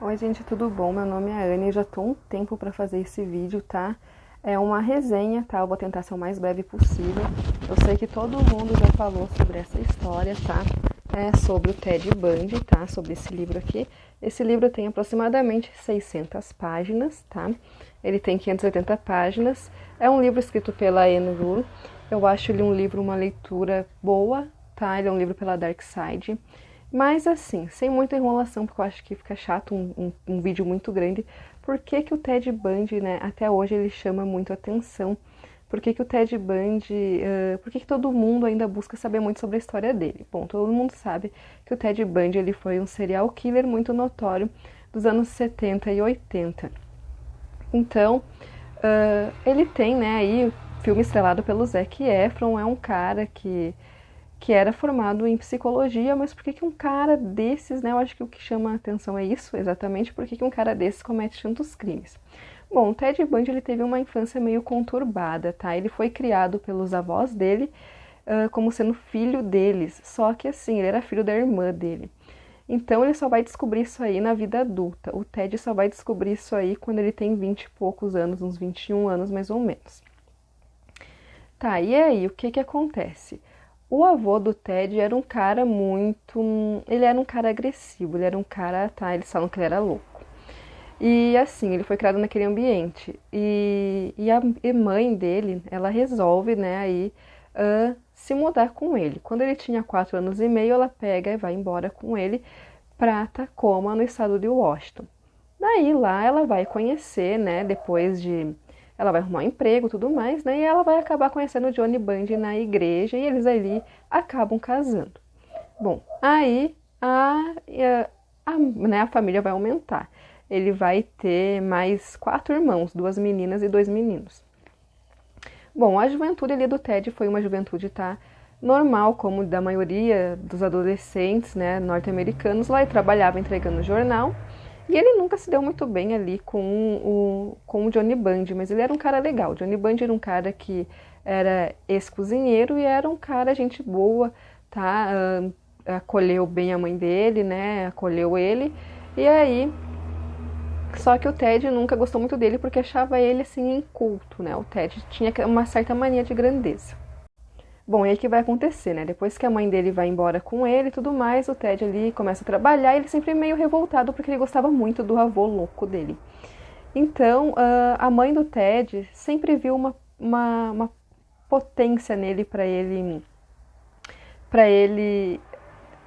Oi gente, tudo bom? Meu nome é Anne e já tô um tempo para fazer esse vídeo, tá? É uma resenha, tá? Eu vou tentar ser o mais breve possível. Eu sei que todo mundo já falou sobre essa história, tá? É sobre o Ted Bundy, tá? Sobre esse livro aqui. Esse livro tem aproximadamente 600 páginas, tá? Ele tem 580 páginas. É um livro escrito pela Anne Rule. Eu acho ele um livro, uma leitura boa, tá? Ele é um livro pela Dark Side. Mas assim, sem muita enrolação, porque eu acho que fica chato um vídeo muito grande. Por que que o Ted Bundy, né, até hoje ele chama muito atenção? Por que que o Ted Bundy, por que que todo mundo ainda busca saber muito sobre a história dele? Bom, todo mundo sabe que o Ted Bundy ele foi um serial killer muito notório dos anos 70 e 80. Então, ele tem, né, aí filme estrelado pelo Zac Efron, é um cara que era formado em psicologia, mas por que que um cara desses, né, eu acho que o que chama a atenção é isso, exatamente, por que que um cara desses comete tantos crimes? Bom, o Ted Bundy, ele teve uma infância meio conturbada, tá? Ele foi criado pelos avós dele, como sendo filho deles, só que assim, ele era filho da irmã dele. Então ele só vai descobrir isso aí na vida adulta. O Ted só vai descobrir isso aí quando ele tem 20 e poucos anos, uns 21 anos mais ou menos. Tá, e aí, o que que acontece? O avô do Ted era um cara muito. Ele era um cara agressivo, ele era um cara. Tá, eles falam que ele era louco. E assim, ele foi criado naquele ambiente. E a mãe dele, ela resolve, né, aí, se mudar com ele. Quando ele tinha 4 anos e meio, ela pega e vai embora com ele pra Tacoma, no estado de Washington. Daí lá ela vai conhecer, né, depois de ela vai arrumar um emprego e tudo mais, né, e ela vai acabar conhecendo o Johnny Bundy na igreja e eles ali acabam casando. Bom, aí né, a família vai aumentar. Ele vai ter mais 4 irmãos, 2 meninas e 2 meninos. Bom, a juventude ali do Ted foi uma juventude, tá, normal, como da maioria dos adolescentes, né, norte-americanos. Lá ele trabalhava entregando jornal. E ele nunca se deu muito bem ali com o Johnny Bundy, mas ele era um cara legal. O Johnny Bundy era um cara que era ex-cozinheiro e era um cara gente boa, tá? Acolheu bem a mãe dele, né? Acolheu ele. E aí, só que o Ted nunca gostou muito dele porque achava ele assim inculto, né? O Ted tinha uma certa mania de grandeza. Bom, e aí o que vai acontecer, né? Depois que a mãe dele vai embora com ele e tudo mais, o Ted ali começa a trabalhar e ele sempre meio revoltado porque ele gostava muito do avô louco dele. Então, a mãe do Ted sempre viu uma potência nele para ele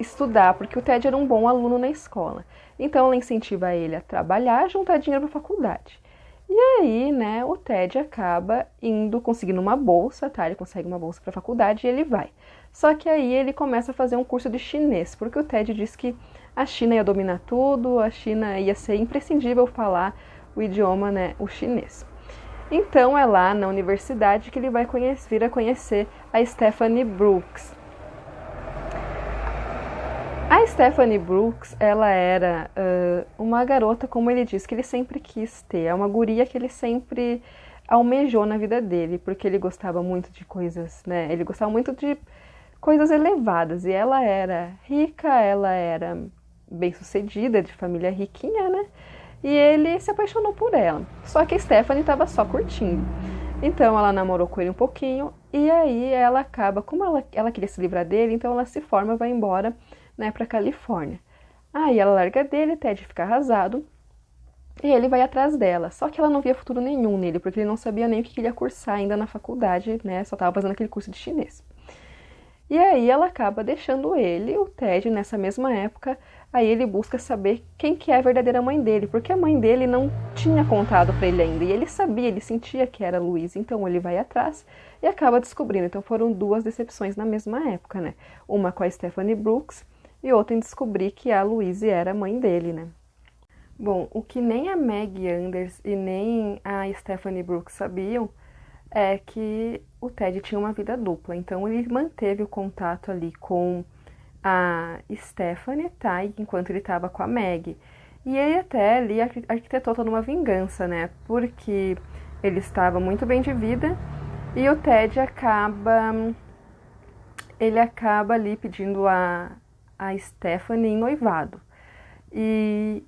estudar, porque o Ted era um bom aluno na escola. Então, ela incentiva ele a trabalhar, juntar dinheiro para a faculdade. E aí, né, o Ted acaba indo, conseguindo uma bolsa, tá? Ele consegue uma bolsa para a faculdade e ele vai. Só que aí ele começa a fazer um curso de chinês, porque o Ted diz que a China ia dominar tudo, a China ia ser imprescindível falar o idioma, né, o chinês. Então é lá na universidade que ele vai vir a conhecer a Stephanie Brooks. A Stephanie Brooks, ela era uma garota, como ele diz, que ele sempre quis ter. É uma guria que ele sempre almejou na vida dele, porque ele gostava muito de coisas, né? Ele gostava muito de coisas elevadas. E ela era rica, ela era bem-sucedida, de família riquinha, né? E ele se apaixonou por ela. Só que a Stephanie estava só curtindo. Então ela namorou com ele um pouquinho e aí ela acaba, como ela queria se livrar dele, então ela se forma, vai embora, né, para Califórnia. Aí ela larga dele, Ted fica arrasado e ele vai atrás dela. Só que ela não via futuro nenhum nele, porque ele não sabia nem o que ele ia cursar ainda na faculdade, né? Só estava fazendo aquele curso de chinês. E aí ela acaba deixando ele, o Ted, nessa mesma época. Aí ele busca saber quem que é a verdadeira mãe dele, porque a mãe dele não tinha contado para ele ainda. E ele sabia, ele sentia que era a Louise, então ele vai atrás e acaba descobrindo. Então foram 2 decepções na mesma época, né? Uma com a Stephanie Brooks e outra em descobrir que a Louise era a mãe dele, né? Bom, o que nem a Maggie Anders e nem a Stephanie Brooks sabiam é que o Ted tinha uma vida dupla. Então ele manteve o contato ali com a Stephanie, tá? Enquanto ele estava com a Maggie. E ele até ali arquitetou toda uma vingança, né? Porque ele estava muito bem de vida e o Ted ele acaba ali pedindo a Stephanie em noivado. E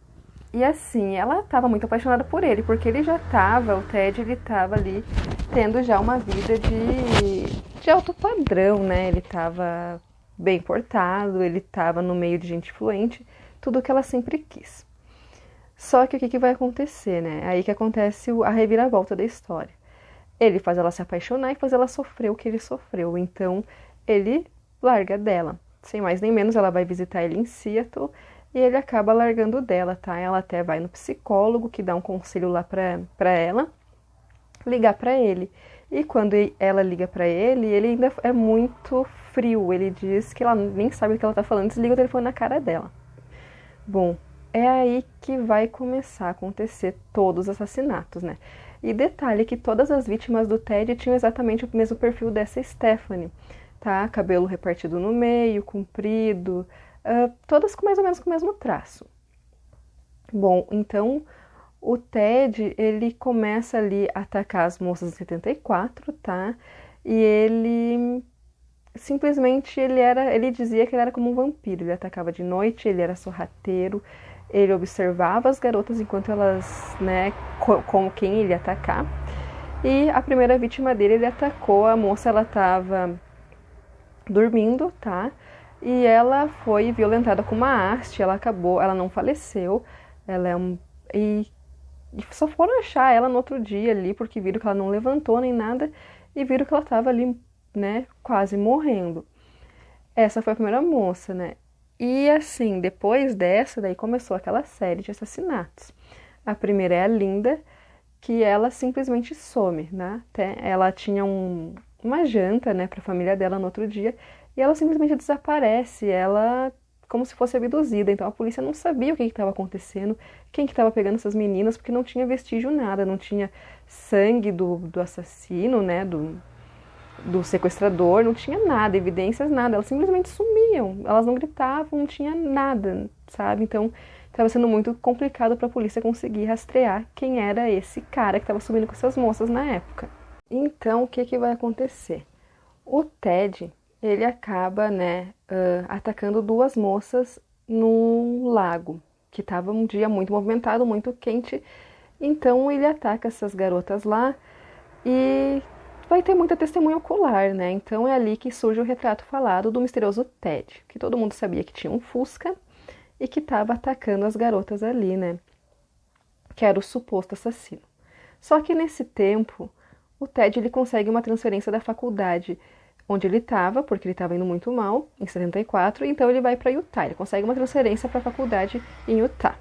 E assim, ela estava muito apaixonada por ele, porque o Ted, ele estava ali tendo já uma vida de alto padrão, né? Ele estava bem portado, ele estava no meio de gente influente, tudo que ela sempre quis. Só que o que vai acontecer, né? Aí que acontece a reviravolta da história. Ele faz ela se apaixonar e faz ela sofrer o que ele sofreu. Então, ele larga dela. Sem mais nem menos, ela vai visitar ele em Seattle e ele acaba largando dela, tá? Ela até vai no psicólogo, que dá um conselho lá pra ela, ligar pra ele. E quando ela liga pra ele ainda é muito frio. Ele diz que ela nem sabe o que ela tá falando, desliga o telefone na cara dela. Bom, é aí que vai começar a acontecer todos os assassinatos, né? E detalhe que todas as vítimas do Ted tinham exatamente o mesmo perfil dessa Stephanie, tá? Cabelo repartido no meio, comprido, todas com mais ou menos com o mesmo traço. Bom, então o Ted, ele começa ali a atacar as moças em 74, tá? E ele simplesmente ele dizia que ele era como um vampiro, ele atacava de noite, ele era sorrateiro, ele observava as garotas enquanto elas, né, com quem ele ia atacar. E a primeira vítima dele, ele atacou, a moça, ela estava dormindo, tá? E ela foi violentada com uma haste, ela não faleceu, e só foram achar ela no outro dia ali, porque viram que ela não levantou nem nada, e viram que ela estava ali, né, quase morrendo. Essa foi a primeira moça, né? E assim, depois dessa, daí começou aquela série de assassinatos. A primeira é a Linda, que ela simplesmente some, né? Ela tinha uma janta, né, para a família dela no outro dia, e ela simplesmente desaparece, ela como se fosse abduzida. Então a polícia não sabia o que estava acontecendo, quem que estava pegando essas meninas, porque não tinha vestígio nada, não tinha sangue do assassino, né, do sequestrador, não tinha nada, evidências, nada. Elas simplesmente sumiam, elas não gritavam, não tinha nada, sabe? Então, estava sendo muito complicado para a polícia conseguir rastrear quem era esse cara que estava sumindo com essas moças na época. Então, o que vai acontecer? O Ted, ele acaba, né, atacando duas moças num lago, que estava um dia muito movimentado, muito quente. Então, ele ataca essas garotas lá e vai ter muita testemunha ocular, né? Então é ali que surge o retrato falado do misterioso Ted, que todo mundo sabia que tinha um Fusca e que estava atacando as garotas ali, né? Que era o suposto assassino. Só que nesse tempo, o Ted ele consegue uma transferência da faculdade onde ele estava, porque ele estava indo muito mal, em 74, então ele vai para Utah. Ele consegue uma transferência para a faculdade em Utah.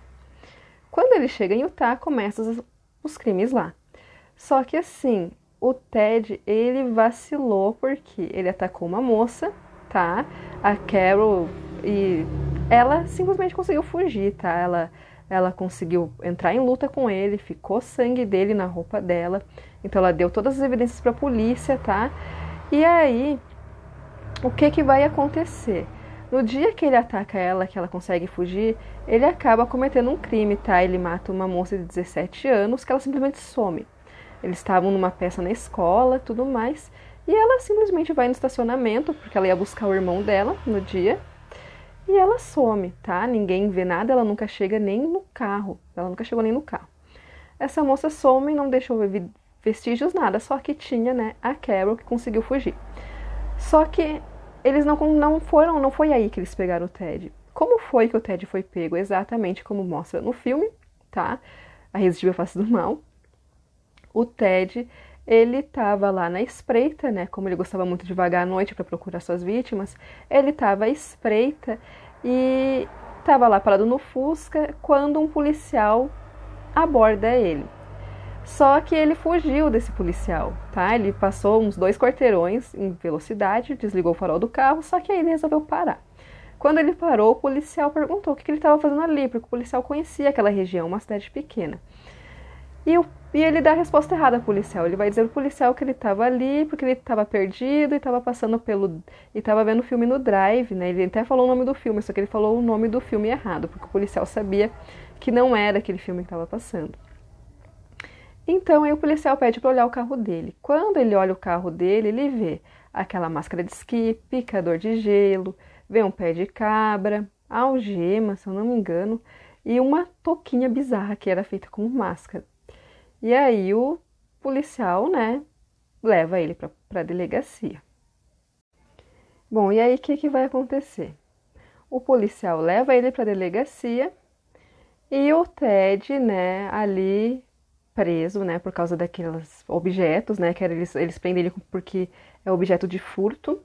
Quando ele chega em Utah, começam os crimes lá. Só que assim, o Ted, ele vacilou porque ele atacou uma moça, tá? A Carol, e ela simplesmente conseguiu fugir, tá? Ela conseguiu entrar em luta com ele, ficou sangue dele na roupa dela. Então ela deu todas as evidências para a polícia, tá? E aí, o que vai acontecer? No dia que ele ataca ela, que ela consegue fugir, ele acaba cometendo um crime, tá? Ele mata uma moça de 17 anos que ela simplesmente some. Eles estavam numa peça na escola, tudo mais, e ela simplesmente vai no estacionamento, porque ela ia buscar o irmão dela no dia, e ela some, tá? Ninguém vê nada, ela nunca chega nem no carro, ela nunca chegou nem no carro. Essa moça some e não deixou vestígios, nada, só que tinha, né, a Carol que conseguiu fugir. Só que eles não foi aí que eles pegaram o Ted. Como foi que o Ted foi pego? Exatamente como mostra no filme, tá? A Irresistível Face do Mal. O Ted, ele estava lá na espreita, né? Como ele gostava muito de vagar à noite para procurar suas vítimas, ele estava à espreita e estava lá parado no Fusca quando um policial aborda ele. Só que ele fugiu desse policial, tá? Ele passou uns 2 quarteirões em velocidade, desligou o farol do carro, só que aí ele resolveu parar. Quando ele parou, o policial perguntou o que ele estava fazendo ali, porque o policial conhecia aquela região, uma cidade pequena. E ele dá a resposta errada ao policial. Ele vai dizer pro policial que ele estava ali porque ele estava perdido e estava e estava vendo o filme no Drive, né? Ele até falou o nome do filme, só que ele falou o nome do filme errado, porque o policial sabia que não era aquele filme que estava passando. Então aí o policial pede para olhar o carro dele. Quando ele olha o carro dele, ele vê aquela máscara de esqui, picador de gelo, vê um pé de cabra, algema, se eu não me engano, e uma touquinha bizarra que era feita como máscara. E aí o policial, né, leva ele para a delegacia. Bom, e aí o que vai acontecer? O policial leva ele para a delegacia e o Ted, né, ali preso, né, por causa daqueles objetos, né, que eles prendem ele porque é objeto de furto.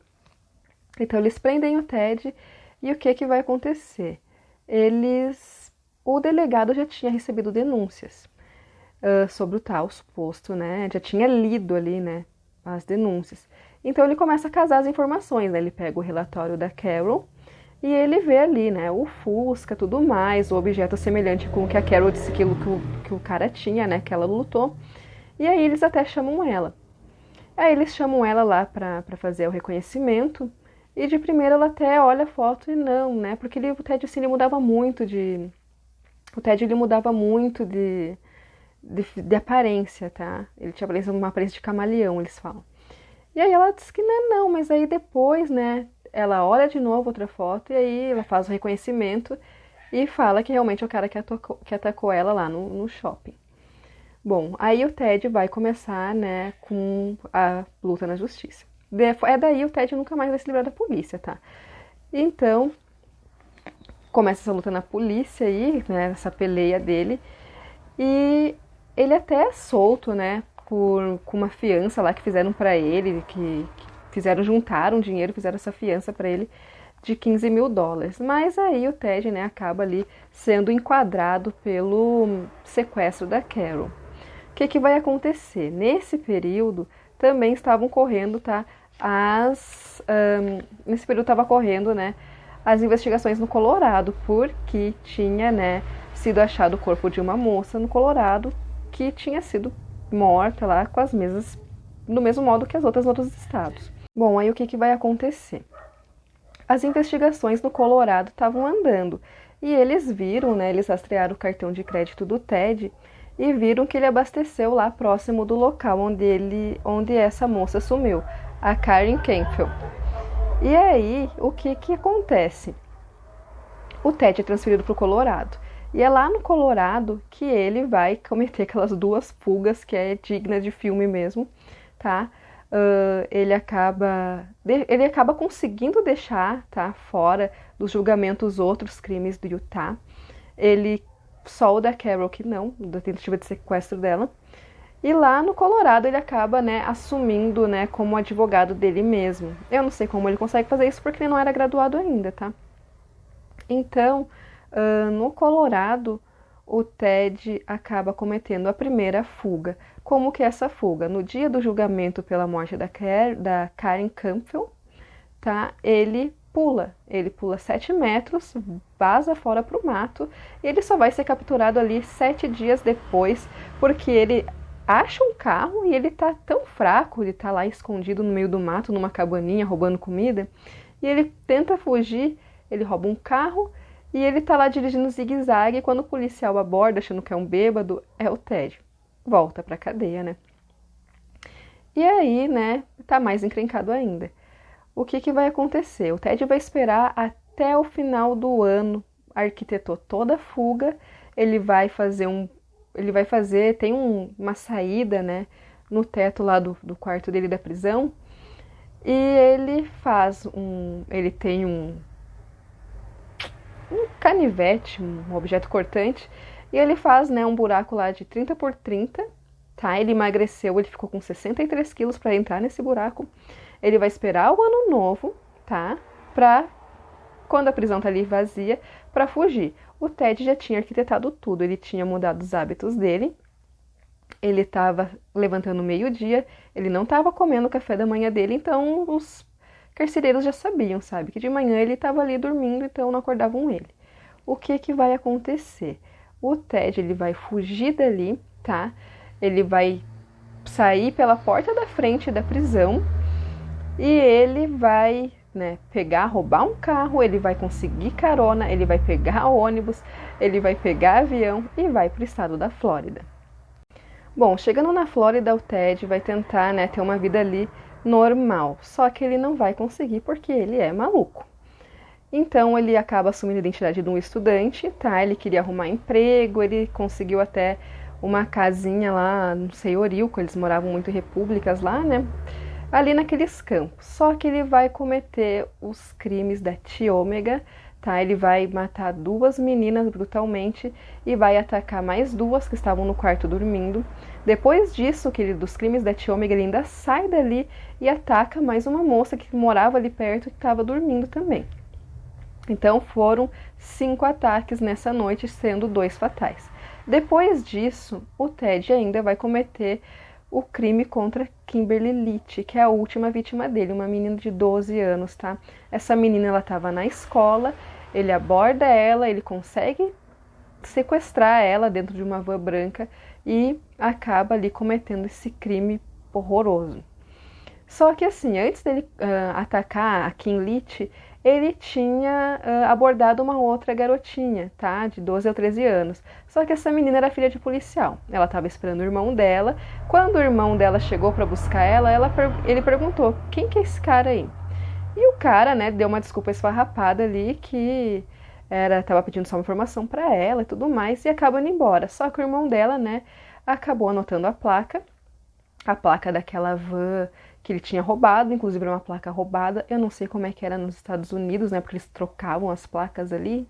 Então eles prendem o Ted e o que vai acontecer? O delegado já tinha recebido denúncias sobre o tal suposto, né, já tinha lido ali, né, as denúncias. Então ele começa a casar as informações, né, ele pega o relatório da Carol e ele vê ali, né, o Fusca, tudo mais, o objeto semelhante com o que a Carol disse que o cara tinha, né, que ela lutou. E aí eles até chamam ela. Aí eles chamam ela lá pra fazer o reconhecimento. E de primeira ela até olha a foto e não, né, porque o Ted, assim, ele mudava muito de... O Ted, ele mudava muito de aparência, tá? Ele tinha uma aparência de camaleão, eles falam. E aí ela diz que não, mas aí depois, né, ela olha de novo outra foto e aí ela faz o reconhecimento e fala que realmente é o cara que atacou ela lá no shopping. Bom, aí o Ted vai começar, né, com a luta na justiça. É daí o Ted nunca mais vai se livrar da polícia, tá? Então, começa essa luta na polícia aí, né, essa peleia dele, e ele até é solto, né, com uma fiança lá que fizeram pra ele, que juntaram dinheiro, fizeram essa fiança pra ele de $15 mil. Mas aí o Ted, né, acaba ali sendo enquadrado pelo sequestro da Carol. O que vai acontecer? Nesse período também estavam correndo, tá? Nesse período estava correndo, né, as investigações no Colorado, porque tinha, né, sido achado o corpo de uma moça no Colorado que tinha sido morta lá com as mesas, do mesmo modo que as outras nos outros estados. Bom, aí o que vai acontecer? As investigações no Colorado estavam andando e eles viram, né, eles rastrearam o cartão de crédito do Ted e viram que ele abasteceu lá próximo do local onde essa moça sumiu, a Karen Campbell. E aí, o que acontece? O Ted é transferido para o Colorado. E é lá no Colorado que ele vai cometer aquelas 2 fugas que é digna de filme mesmo, tá? Ele acaba conseguindo deixar, tá, fora do julgamento os outros crimes do Utah. Ele só o da Carol que não, da tentativa de sequestro dela. E lá no Colorado ele acaba, né, assumindo, né, como advogado dele mesmo. Eu não sei como ele consegue fazer isso porque ele não era graduado ainda, tá? Então, no Colorado, o Ted acaba cometendo a primeira fuga. Como que é essa fuga? No dia do julgamento pela morte da Karen Campbell, tá? Ele pula 7 metros, vaza fora para o mato, e ele só vai ser capturado ali 7 dias depois, porque ele acha um carro e ele tá tão fraco, ele tá lá escondido no meio do mato, numa cabaninha, roubando comida, e ele tenta fugir, ele rouba um carro, e ele tá lá dirigindo zigue-zague, e quando o policial aborda, achando que é um bêbado, é o Ted. Volta pra cadeia, né? E aí, né, tá mais encrencado ainda. O que vai acontecer? O Ted vai esperar até o final do ano, arquitetou toda a fuga, tem uma saída, né, no teto lá do quarto dele da prisão, e ele tem um canivete, um objeto cortante, e ele faz, né, um buraco lá de 30 por 30, tá? Ele emagreceu, ele ficou com 63 quilos para entrar nesse buraco. Ele vai esperar o ano novo, tá? Quando a prisão tá ali vazia, para fugir. O Ted já tinha arquitetado tudo, ele tinha mudado os hábitos dele, ele estava levantando meio-dia, ele não estava comendo o café da manhã dele, então os carcereiros já sabiam, sabe? Que de manhã ele estava ali dormindo, então não acordavam ele. O que vai acontecer? O Ted, ele vai fugir dali, tá? Ele vai sair pela porta da frente da prisão e ele vai, né, roubar um carro, ele vai conseguir carona, ele vai pegar ônibus, ele vai pegar avião e vai para o estado da Flórida. Bom, chegando na Flórida, o Ted vai tentar, né, ter uma vida ali normal, só que ele não vai conseguir porque ele é maluco. Então ele acaba assumindo a identidade de um estudante, tá? Ele queria arrumar emprego, ele conseguiu até uma casinha lá no Senhorio, eles moravam muito em repúblicas lá, né? Ali naqueles campos. Só que ele vai cometer os crimes da Tiômega, tá? Ele vai matar 2 meninas brutalmente e vai atacar mais 2 que estavam no quarto dormindo. Depois disso, dos crimes da Tiômega, ele ainda sai dali e ataca mais uma moça que morava ali perto e estava dormindo também. Então foram 5 ataques nessa noite, sendo 2 fatais. Depois disso, o Ted ainda vai cometer o crime contra Kimberly Litch, que é a última vítima dele, uma menina de 12 anos, tá? Essa menina, ela estava na escola, ele aborda ela, ele consegue sequestrar ela dentro de uma van branca e acaba ali cometendo esse crime horroroso. Só que assim, antes dele atacar a Kim Litch, ele tinha abordado uma outra garotinha, tá? De 12 ou 13 anos. Só que essa menina era filha de policial. Ela estava esperando o irmão dela. Quando o irmão dela chegou para buscar ela, ele perguntou: quem que é esse cara aí? E o cara, né, deu uma desculpa esfarrapada ali que tava pedindo só uma informação para ela e tudo mais, e acaba indo embora. Só que o irmão dela, né, acabou anotando a placa daquela van que ele tinha roubado, inclusive era uma placa roubada. Eu não sei como é que era nos Estados Unidos, né, porque eles trocavam as placas ali.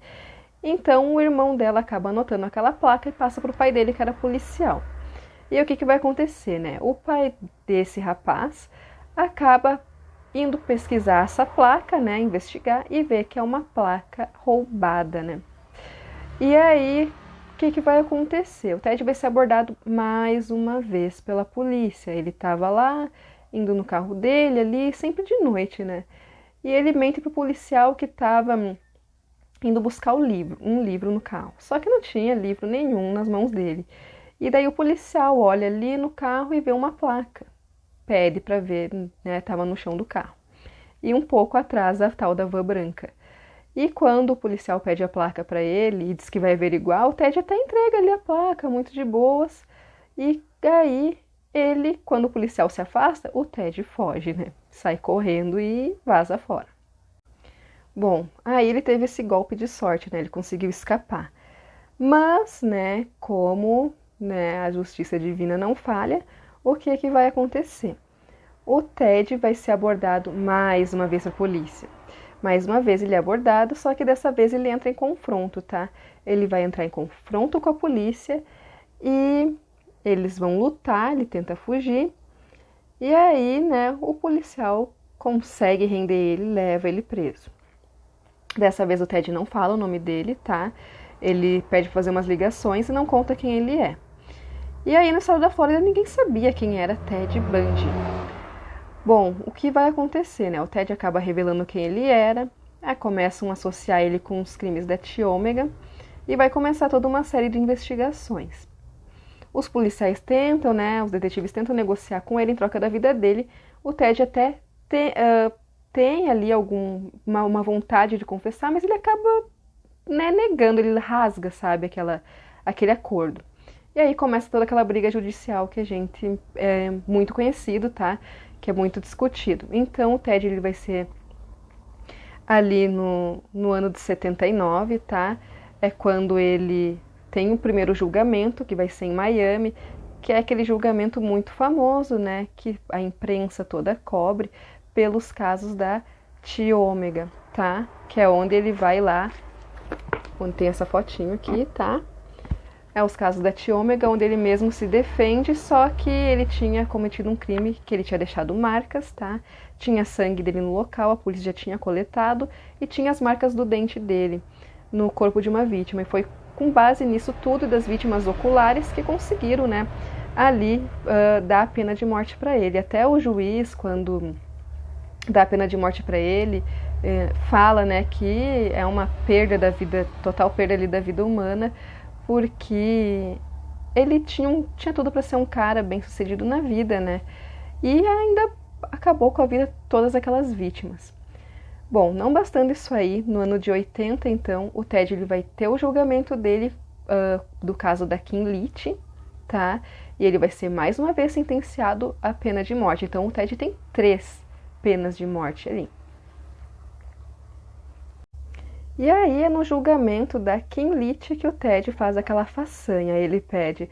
Então o irmão dela acaba anotando aquela placa e passa pro pai dele, que era policial. E o que que vai acontecer, né? O pai desse rapaz acaba indo pesquisar essa placa, né, investigar e ver que é uma placa roubada, né? E aí, o que que vai acontecer? O Ted vai ser abordado mais uma vez pela polícia. Ele estava lá, indo no carro dele ali, sempre de noite, né? E ele mente pro policial que estava indo buscar um livro no carro. Só que não tinha livro nenhum nas mãos dele. E daí o policial olha ali no carro e vê uma placa. Pede para ver, né? Tava no chão do carro. E um pouco atrás a tal da van branca. E quando o policial pede a placa para ele e diz que vai averiguar, o Ted até entrega ali a placa, muito de boas. E aí ele, quando o policial se afasta, o Ted foge, né? Sai correndo e vaza fora. Bom, aí ele teve esse golpe de sorte, né? Ele conseguiu escapar. Mas, né, como, né, a justiça divina não falha, o que que vai acontecer? O Ted vai ser abordado mais uma vez pela polícia. Mais uma vez ele é abordado, só que dessa vez ele entra em confronto, tá? Ele vai entrar em confronto com a polícia e eles vão lutar, ele tenta fugir. E aí, né, o policial consegue render ele, leva ele preso. Dessa vez o Ted não fala o nome dele, tá? Ele pede pra fazer umas ligações e não conta quem ele é. E aí no estado da Flórida ninguém sabia quem era Ted Bundy. Bom, o que vai acontecer, né? O Ted acaba revelando quem ele era, começam a associar ele com os crimes da Tiômega e vai começar toda uma série de investigações. Os policiais tentam, né? Os detetives tentam negociar com ele em troca da vida dele. O Ted até tem ali uma vontade de confessar, mas ele acaba, né, negando, ele rasga, sabe, aquele acordo. E aí começa toda aquela briga judicial que a gente é muito conhecido, tá? Que é muito discutido. Então o Ted ele vai ser ali no ano de 79, tá? É quando ele tem o primeiro julgamento, que vai ser em Miami, que é aquele julgamento muito famoso, né? Que a imprensa toda cobre pelos casos da Tiômega, tá? Que é onde ele vai lá, onde tem essa fotinho aqui, tá? É os casos da Tiômega, onde ele mesmo se defende, só que ele tinha cometido um crime, que ele tinha deixado marcas, tá? Tinha sangue dele no local, a polícia já tinha coletado, e tinha as marcas do dente dele no corpo de uma vítima. E foi com base nisso tudo, e das vítimas oculares, que conseguiram, né, ali dar a pena de morte para ele. Até o juiz, quando dá a pena de morte para ele, fala, né, que é uma perda da vida, total perda ali da vida humana, porque ele tinha tudo para ser um cara bem sucedido na vida, né? E ainda acabou com a vida de todas aquelas vítimas. Bom, não bastando isso aí, no ano de 80, então, o Ted ele vai ter o julgamento dele do caso da Kim Litch, tá? E ele vai ser mais uma vez sentenciado à pena de morte. Então o Ted tem 3 penas de morte ali. E aí é no julgamento da Kim Leach que o Ted faz aquela façanha. Ele pede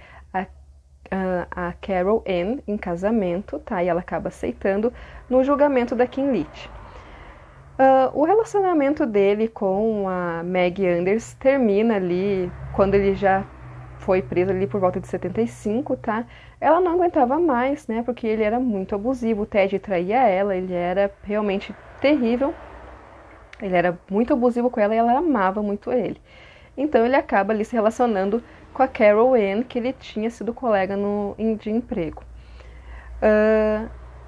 a Carol Ann em casamento, tá? E ela acaba aceitando no julgamento da Kim Leach. O relacionamento dele com a Meg Anders termina ali quando ele já foi preso ali por volta de 75, tá? Ela não aguentava mais, né? Porque ele era muito abusivo, o Ted traía ela, ele era realmente terrível. Ele era muito abusivo com ela e ela amava muito ele. Então ele acaba ali se relacionando com a Carol Ann, que ele tinha sido colega de emprego.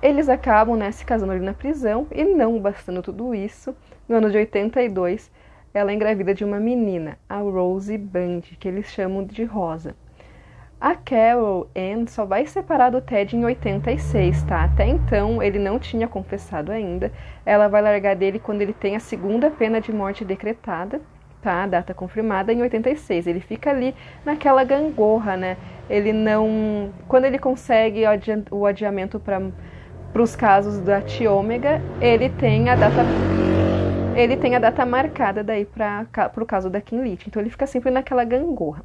Eles acabam, né, se casando ali na prisão, e não bastando tudo isso, no ano de 82, ela é engravida de uma menina, a Rosie Bundy, que eles chamam de Rosa. A Carol Ann só vai separar do Ted em 86, tá? Até então ele não tinha confessado ainda. Ela vai largar dele quando ele tem a segunda pena de morte decretada, tá? A data confirmada em 86. Ele fica ali naquela gangorra, né? Ele não... Quando ele consegue o adiamento para os casos da Tiômega, ele tem a data marcada daí para o caso da Kim Leach. Então ele fica sempre naquela gangorra.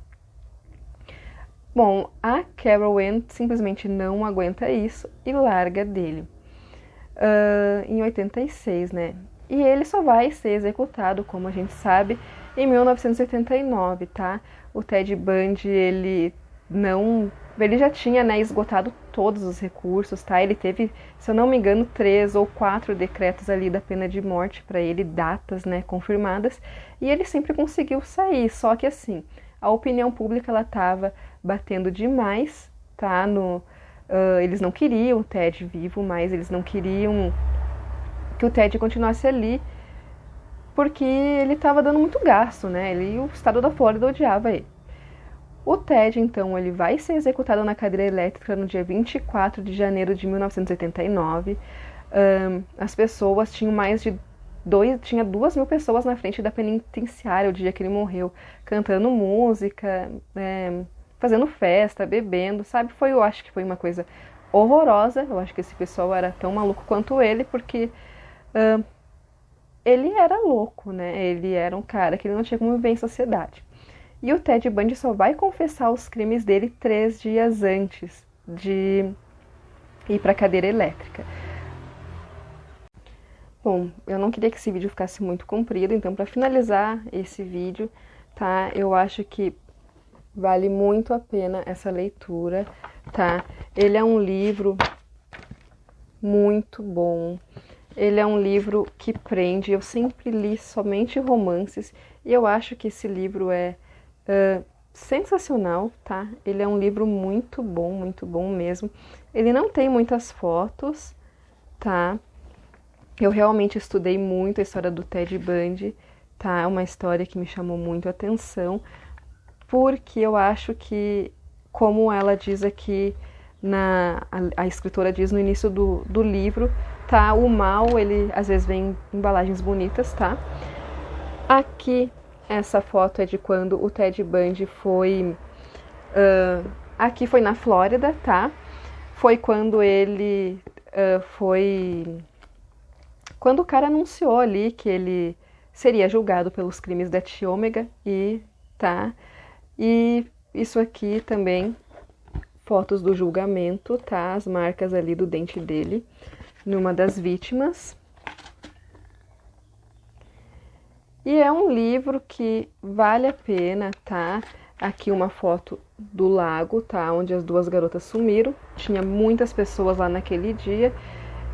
Bom, a Carol Ann simplesmente não aguenta isso e larga dele em 86, né? E ele só vai ser executado, como a gente sabe, em 1989, tá? O Ted Bundy, ele já tinha, né, esgotado todos os recursos, tá? Ele teve, se eu não me engano, 3 ou 4 decretos ali da pena de morte para ele, datas, né, confirmadas, e ele sempre conseguiu sair, só que assim, a opinião pública ela estava batendo demais, tá? Eles não queriam o Ted vivo, mas eles não queriam que o Ted continuasse ali, porque ele estava dando muito gasto, né? O estado da Flórida odiava ele. O Ted, então, ele vai ser executado na cadeira elétrica no dia 24 de janeiro de 1989. As pessoas tinham tinha 2.000 pessoas na frente da penitenciária o dia que ele morreu, cantando música, fazendo festa, bebendo, sabe? Eu acho que foi uma coisa horrorosa. Eu acho que esse pessoal era tão maluco quanto ele, porque ele era louco, né? Ele era um cara que ele não tinha como viver em sociedade. E o Ted Bundy só vai confessar os crimes dele 3 dias antes de ir para a cadeira elétrica. Bom, eu não queria que esse vídeo ficasse muito comprido, então para finalizar esse vídeo, tá? Eu acho que vale muito a pena essa leitura, tá? Ele é um livro muito bom. Ele é um livro que prende. Eu sempre li somente romances e eu acho que esse livro é sensacional, tá? Ele é um livro muito bom mesmo. Ele não tem muitas fotos, tá? Eu realmente estudei muito a história do Ted Bundy, tá? É uma história que me chamou muito a atenção, porque eu acho que, como ela diz aqui, a escritora diz no início do livro, tá? O mal, ele às vezes vem em embalagens bonitas, tá? Aqui, essa foto é de quando o Ted Bundy foi... aqui foi na Flórida, tá? Foi quando ele quando o cara anunciou ali que ele seria julgado pelos crimes da Tiômega e isso aqui também, fotos do julgamento, tá? As marcas ali do dente dele, numa das vítimas. E é um livro que vale a pena, tá? Aqui uma foto do lago, tá? Onde as 2 garotas sumiram. Tinha muitas pessoas lá naquele dia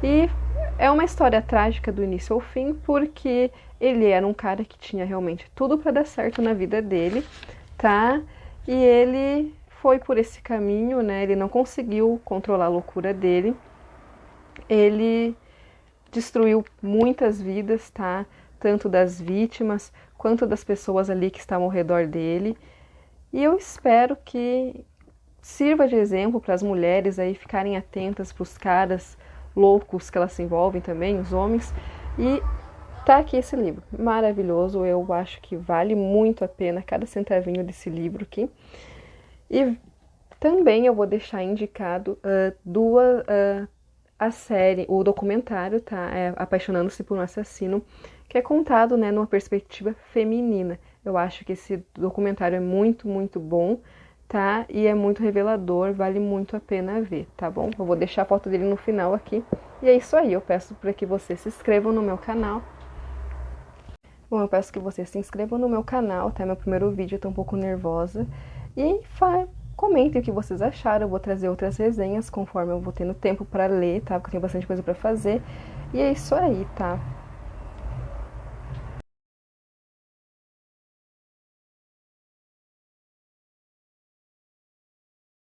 e é uma história trágica do início ao fim, porque ele era um cara que tinha realmente tudo para dar certo na vida dele, tá? E ele foi por esse caminho, né? Ele não conseguiu controlar a loucura dele. Ele destruiu muitas vidas, tá? Tanto das vítimas quanto das pessoas ali que estavam ao redor dele. E eu espero que sirva de exemplo para as mulheres aí ficarem atentas para os caras loucos que elas se envolvem também, os homens. E tá aqui esse livro, maravilhoso. Eu acho que vale muito a pena cada centavinho desse livro aqui. E também eu vou deixar indicado a série, o documentário, tá? Apaixonando-se por um Assassino, que é contado, né, numa perspectiva feminina. Eu acho que esse documentário é muito, muito bom, tá? E é muito revelador, vale muito a pena ver, tá bom? Eu vou deixar a foto dele no final aqui. E é isso aí, eu peço para que vocês se inscrevam no meu canal. Bom, eu peço que vocês se inscrevam no meu canal, tá? Meu primeiro vídeo, eu tô um pouco nervosa. E comentem o que vocês acharam, eu vou trazer outras resenhas conforme eu vou tendo tempo para ler, tá? Porque eu tenho bastante coisa para fazer. E é isso aí, tá?